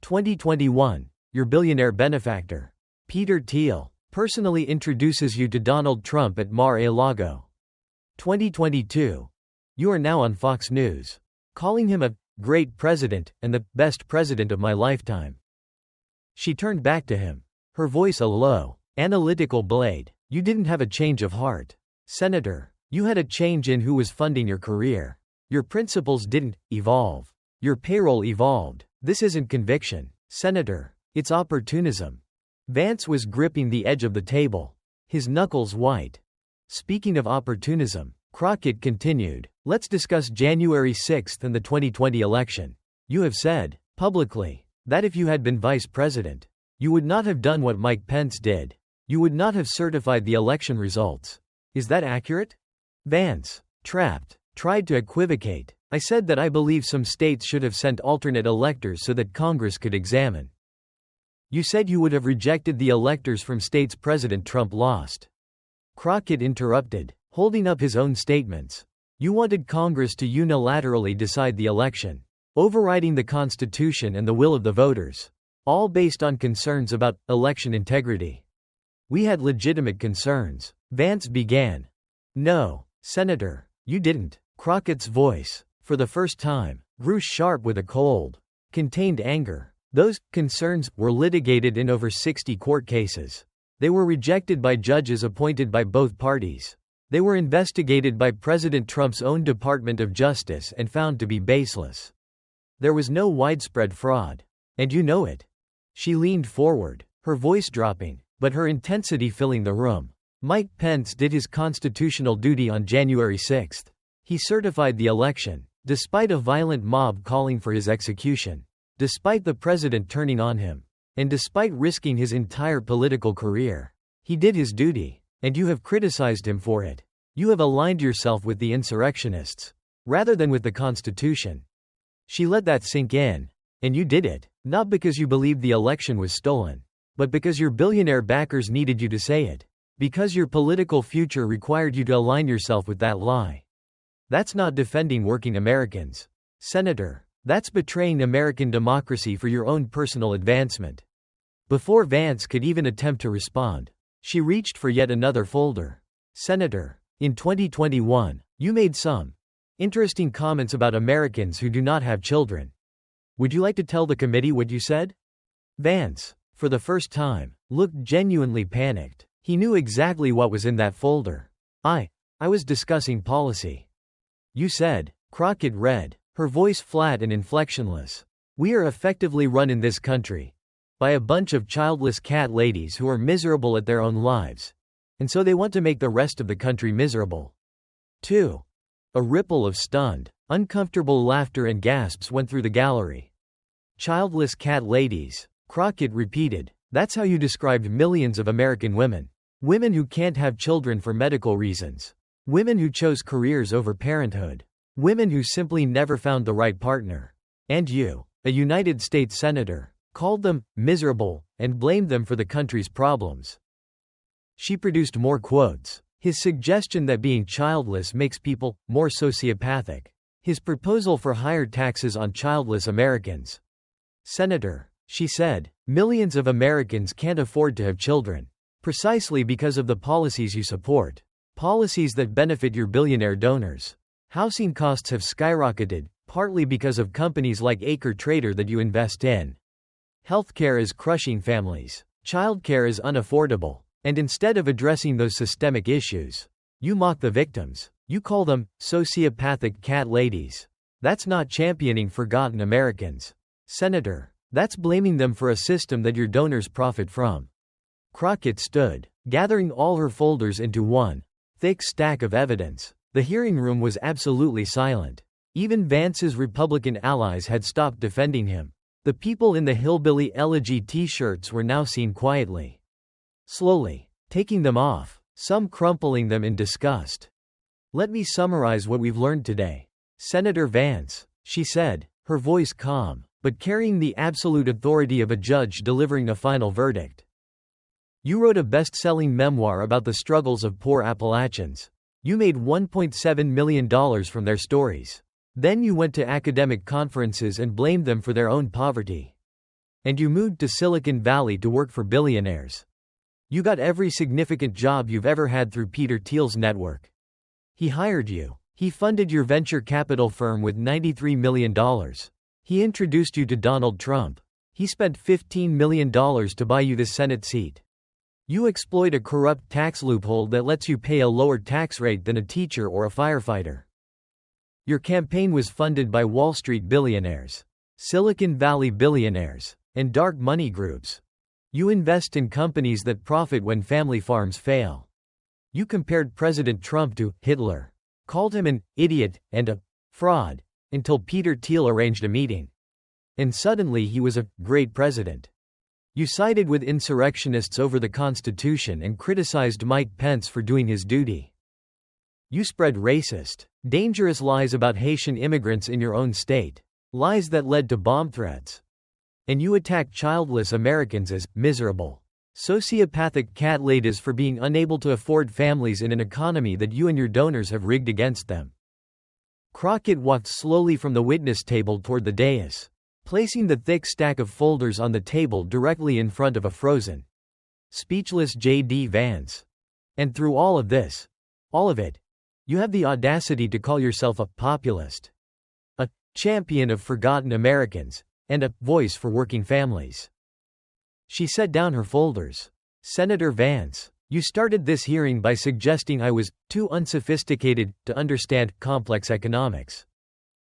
2021. Your billionaire benefactor. Peter Thiel. Personally introduces you to Donald Trump at Mar-a-Lago. 2022. You are now on Fox News. Calling him a great president and the best president of my lifetime. She turned back to him. Her voice a low, analytical blade. You didn't have a change of heart, Senator. You had a change in who was funding your career. Your principles didn't evolve. Your payroll evolved. This isn't conviction, Senator. It's opportunism. Vance was gripping the edge of the table, his knuckles white. Speaking of opportunism, Crockett continued, let's discuss January 6th and the 2020 election. You have said, publicly, that if you had been vice president, you would not have done what Mike Pence did. You would not have certified the election results. Is that accurate? Vance, trapped, tried to equivocate. I said that I believe some states should have sent alternate electors so that Congress could examine. You said you would have rejected the electors from states President Trump lost. Crockett interrupted, holding up his own statements. You wanted Congress to unilaterally decide the election, overriding the Constitution and the will of the voters, all based on concerns about election integrity. We had legitimate concerns. Vance began. No, Senator, you didn't. Crockett's voice, for the first time, grew sharp with a cold, contained anger. Those concerns were litigated in over 60 court cases. They were rejected by judges appointed by both parties. They were investigated by President Trump's own Department of Justice and found to be baseless. There was no widespread fraud. And you know it. She leaned forward, her voice dropping, but her intensity filling the room. Mike Pence did his constitutional duty on January 6th. He certified the election, despite a violent mob calling for his execution. Despite the president turning on him, and despite risking his entire political career, he did his duty, and you have criticized him for it. You have aligned yourself with the insurrectionists, rather than with the Constitution. She let that sink in, and you did it, not because you believed the election was stolen, but because your billionaire backers needed you to say it, because your political future required you to align yourself with that lie. That's not defending working Americans, Senator. That's betraying American democracy for your own personal advancement. Before Vance could even attempt to respond, she reached for yet another folder. Senator, in 2021, you made some interesting comments about Americans who do not have children. Would you like to tell the committee what you said? Vance, for the first time, looked genuinely panicked. He knew exactly what was in that folder. I was discussing policy. You said, Crockett read, her voice flat and inflectionless. We are effectively run in this country by a bunch of childless cat ladies who are miserable at their own lives, and so they want to make the rest of the country miserable. 2. A ripple of stunned, uncomfortable laughter and gasps went through the gallery. Childless cat ladies, Crockett repeated. That's how you described millions of American women. Women who can't have children for medical reasons. Women who chose careers over parenthood. Women who simply never found the right partner. And you, a United States Senator, called them miserable and blamed them for the country's problems. She produced more quotes. His suggestion that being childless makes people more sociopathic. His proposal for higher taxes on childless Americans. Senator, she said, millions of Americans can't afford to have children. Precisely because of the policies you support. Policies that benefit your billionaire donors. Housing costs have skyrocketed, partly because of companies like Acre Trader that you invest in. Healthcare is crushing families. Childcare is unaffordable. And instead of addressing those systemic issues, you mock the victims. You call them sociopathic cat ladies. That's not championing forgotten Americans. Senator, that's blaming them for a system that your donors profit from. Crockett stood, gathering all her folders into one thick stack of evidence. The hearing room was absolutely silent. Even Vance's Republican allies had stopped defending him. The people in the hillbilly elegy t-shirts were now seen quietly, slowly, taking them off, some crumpling them in disgust. Let me summarize what we've learned today. Senator Vance, she said, her voice calm, but carrying the absolute authority of a judge delivering a final verdict. You wrote a best-selling memoir about the struggles of poor Appalachians. You made $1.7 million from their stories. Then you went to academic conferences and blamed them for their own poverty. And you moved to Silicon Valley to work for billionaires. You got every significant job you've ever had through Peter Thiel's network. He hired you. He funded your venture capital firm with $93 million. He introduced you to Donald Trump. He spent $15 million to buy you the Senate seat. You exploit a corrupt tax loophole that lets you pay a lower tax rate than a teacher or a firefighter. Your campaign was funded by Wall Street billionaires, Silicon Valley billionaires, and dark money groups. You invest in companies that profit when family farms fail. You compared President Trump to Hitler, called him an idiot and a fraud, until Peter Thiel arranged a meeting. And suddenly he was a great president. You sided with insurrectionists over the Constitution and criticized Mike Pence for doing his duty. You spread racist, dangerous lies about Haitian immigrants in your own state, lies that led to bomb threats. And you attacked childless Americans as miserable, sociopathic cat ladies for being unable to afford families in an economy that you and your donors have rigged against them. Crockett walked slowly from the witness table toward the dais, placing the thick stack of folders on the table directly in front of a frozen, speechless JD Vance. And through all of this, all of it, you have the audacity to call yourself a populist, a champion of forgotten Americans, and a voice for working families. She set down her folders. Senator Vance, you started this hearing by suggesting I was too unsophisticated to understand complex economics.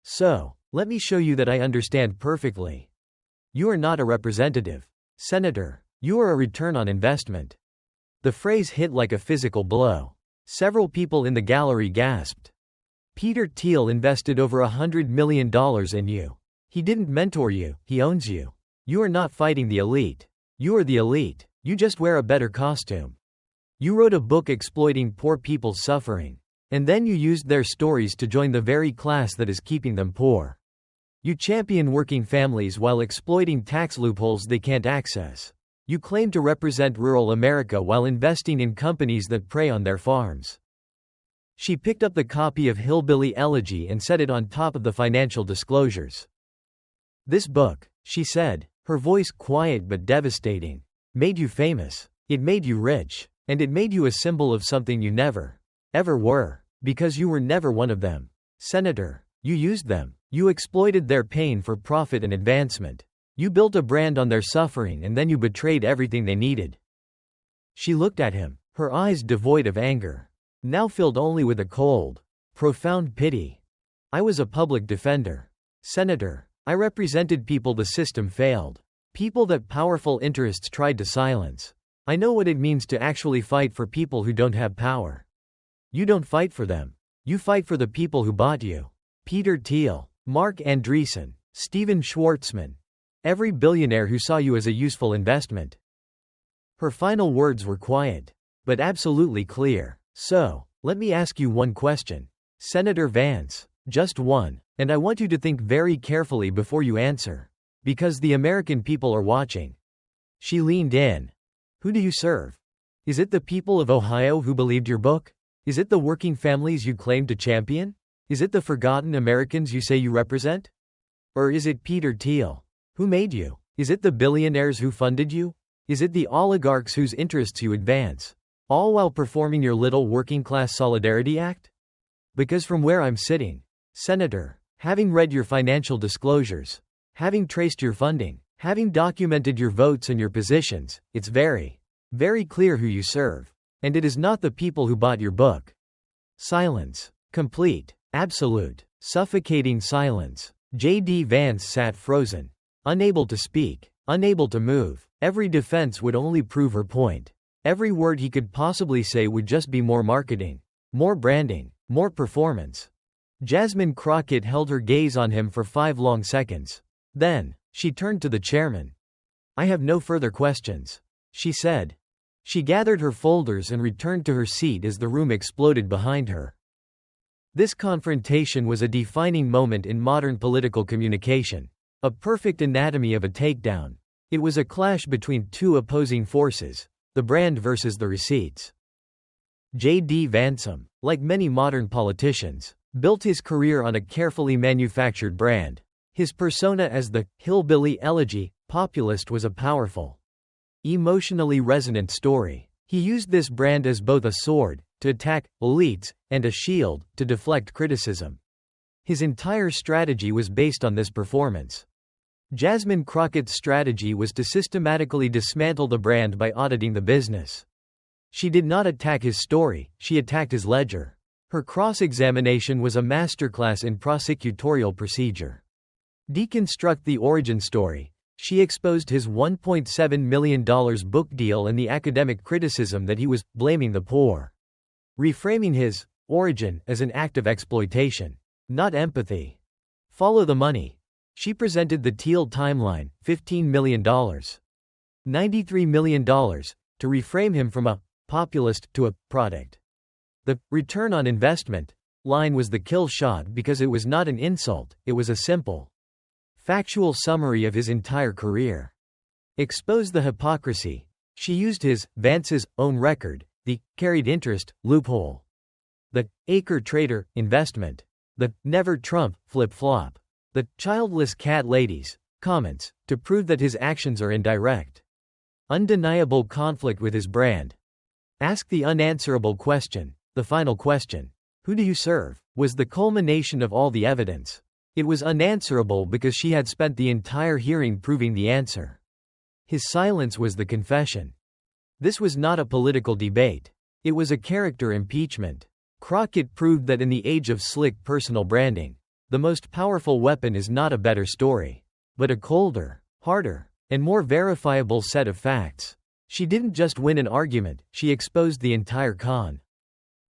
So, let me show you that I understand perfectly. You are not a representative. Senator, you are a return on investment. The phrase hit like a physical blow. Several people in the gallery gasped. Peter Thiel invested over $100 million in you. He didn't mentor you, he owns you. You are not fighting the elite. You are the elite. You just wear a better costume. You wrote a book exploiting poor people's suffering. And then you used their stories to join the very class that is keeping them poor. You champion working families while exploiting tax loopholes they can't access. You claim to represent rural America while investing in companies that prey on their farms. She picked up the copy of Hillbilly Elegy and set it on top of the financial disclosures. This book, she said, her voice quiet but devastating, made you famous. It made you rich. And it made you a symbol of something you never, ever were, because you were never one of them. Senator, you used them. You exploited their pain for profit and advancement. You built a brand on their suffering and then you betrayed everything they needed. She looked at him, her eyes devoid of anger, now filled only with a cold, profound pity. I was a public defender. Senator, I represented people the system failed. People that powerful interests tried to silence. I know what it means to actually fight for people who don't have power. You don't fight for them. You fight for the people who bought you. Peter Thiel, Mark Andreessen, Steven Schwartzman. Every billionaire who saw you as a useful investment. Her final words were quiet, but absolutely clear. So, let me ask you one question. Senator Vance, just one, and I want you to think very carefully before you answer. Because the American people are watching. She leaned in. Who do you serve? Is it the people of Ohio who believed your book? Is it the working families you claim to champion? Is it the forgotten Americans you say you represent? Or is it Peter Thiel? Who made you? Is it the billionaires who funded you? Is it the oligarchs whose interests you advance? All while performing your little working-class solidarity act? Because from where I'm sitting, Senator, having read your financial disclosures, having traced your funding, having documented your votes and your positions, it's very, very clear who you serve. And it is not the people who bought your book. Silence. Complete. Absolute. Suffocating silence. JD Vance sat frozen. Unable to speak. Unable to move. Every defense would only prove her point. Every word he could possibly say would just be more marketing. More branding. More performance. Jasmine Crockett held her gaze on him for 5 long seconds. Then, she turned to the chairman. I have no further questions, she said. She gathered her folders and returned to her seat as the room exploded behind her. This confrontation was a defining moment in modern political communication. A perfect anatomy of a takedown. It was a clash between two opposing forces, the brand versus the receipts. JD Vance, like many modern politicians, built his career on a carefully manufactured brand. His persona as the hillbilly elegy populist was a powerful, emotionally resonant story. He used this brand as both a sword, to attack elites, and a shield, to deflect criticism. His entire strategy was based on this performance. Jasmine Crockett's strategy was to systematically dismantle the brand by auditing the business. She did not attack his story, she attacked his ledger. Her cross-examination was a masterclass in prosecutorial procedure. Deconstruct the origin story. She exposed his $1.7 million book deal and the academic criticism that he was blaming the poor. Reframing his origin as an act of exploitation, not empathy. Follow the money. She presented the Teal timeline, $15 million. $93 million, to reframe him from a populist to a product. The return on investment line was the kill shot because it was not an insult, it was a simple, factual summary of his entire career. Expose the hypocrisy. She used Vance's own record, the carried interest loophole, the acre trader investment, the never Trump flip-flop, the childless cat ladies comments, to prove that his actions are in direct, undeniable conflict with his brand. Ask the unanswerable question. The final question, who do you serve, was the culmination of all the evidence. It was unanswerable because she had spent the entire hearing proving the answer. His silence was the confession. This was not a political debate. It was a character impeachment. Crockett proved that in the age of slick personal branding, the most powerful weapon is not a better story, but a colder, harder, and more verifiable set of facts. She didn't just win an argument, she exposed the entire con.